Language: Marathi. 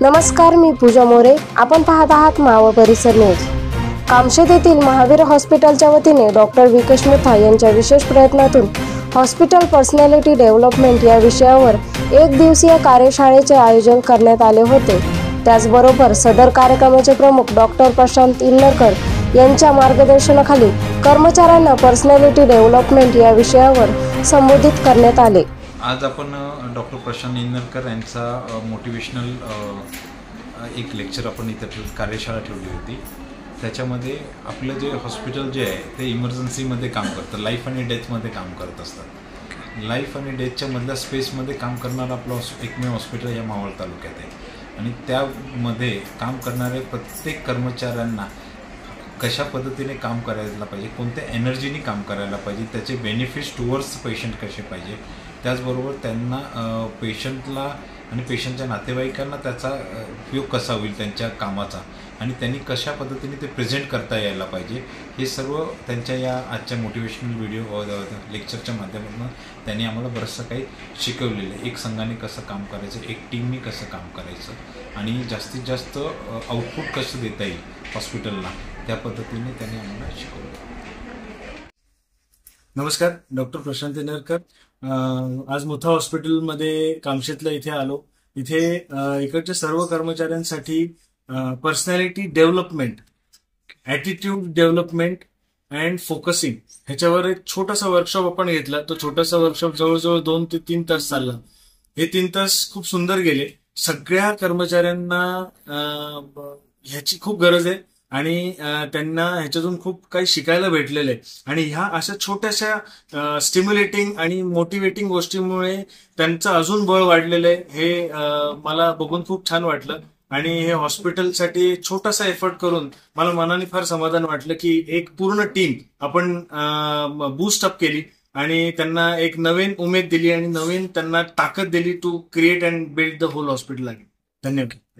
नमस्कार, मी पूजा मोरे. आपण पाहत आहात मावळ परिसर न्यूज. कामशेत येथील महावीर हॉस्पिटलच्या वतीने डॉक्टर विकेश मुथा यांच्या विशेष प्रयत्नातून हॉस्पिटल पर्सनॅलिटी डेव्हलपमेंट या विषयावर एक दिवसीय कार्यशाळेचे आयोजन करण्यात आले होते. त्याचबरोबर सदर कार्यक्रमाचे प्रमुख डॉक्टर प्रशांत इंदरकर यांच्या मार्गदर्शनाखाली कर्मचाऱ्यांना पर्सनॅलिटी डेव्हलपमेंट या विषयावर संबोधित करण्यात आले. आज आपण डॉक्टर प्रशांत इंदरकर यांचा मोटिवेशनल एक लेक्चर आपण इथं कार्यशाळा ठेवली होती. त्याच्यामध्ये आपलं जे हॉस्पिटल जे आहे ते इमर्जन्सीमध्ये काम करतं, लाईफ आणि डेथमध्ये काम करत असतात. लाईफ आणि डेथच्या मधल्या स्पेसमध्ये काम करणारं आपलं एकमेव हॉस्पिटल या मावळ तालुक्यात आहे. आणि त्यामध्ये काम करणाऱ्या प्रत्येक कर्मचाऱ्यांना कशा पद्धतीने काम करायला पाहिजे, कोणत्या एनर्जीने काम करायला पाहिजे, त्याचे बेनिफिट्स टुवर्ड्स पेशंट कसे पाहिजे, त्याचबरोबर त्यांना पेशंटला आणि पेशंटच्या नातेवाईकांना त्याचा उपयोग कसा होईल त्यांच्या कामाचा आणि त्यांनी कशा पद्धतीने ते प्रेझेंट करता यायला पाहिजे, हे सर्व त्यांच्या या आजच्या मोटिवेशनल व्हिडिओ लेक्चरच्या माध्यमातून त्यांनी आम्हाला बरंचसं काही शिकवलेलं आहे. एक संघाने कसं काम करायचं, एक टीमने कसं काम करायचं आणि जास्तीत जास्त आउटपुट कसं देता येईल हॉस्पिटलला, त्या पद्धतीने त्यांनी आम्हाला शिकवलं. नमस्कार, डॉक्टर प्रशांत इंदरकर. आज मुथा हॉस्पिटलमध्ये कामशेतला इथे आलो. इथे इकडच्या सर्व कर्मचाऱ्यांसाठी personality development, attitude development and focusing ह्याच्यावर एक छोटासा वर्कशॉप आपण घेतला. तो छोटासा वर्कशॉप जवळजवळ 2 ते 3 तास चालला. हे 3 तास खूप सुंदर गेले. सगळ्या कर्मचाऱ्यांना ह्याची खूप गरज आहे आणि त्यांना ह्याच्यातून खूप काही शिकायला भेटलेलं आहे. आणि ह्या अशा छोट्याशा स्टिम्युलेटिंग आणि मोटिवेटिंग गोष्टीमुळे त्यांचं अजून बळ वाढलेलं आहे. हे मला बघून खूप छान वाटलं. आणि हे हॉस्पिटलसाठी छोटासा एफर्ट करून मला मनाने फार समाधान वाटलं की एक पूर्ण टीम आपण बूस्ट अप केली आणि त्यांना एक नवीन उमेद दिली आणि नवीन त्यांना ताकद दिली to create and build the whole hospital. धन्यवाद.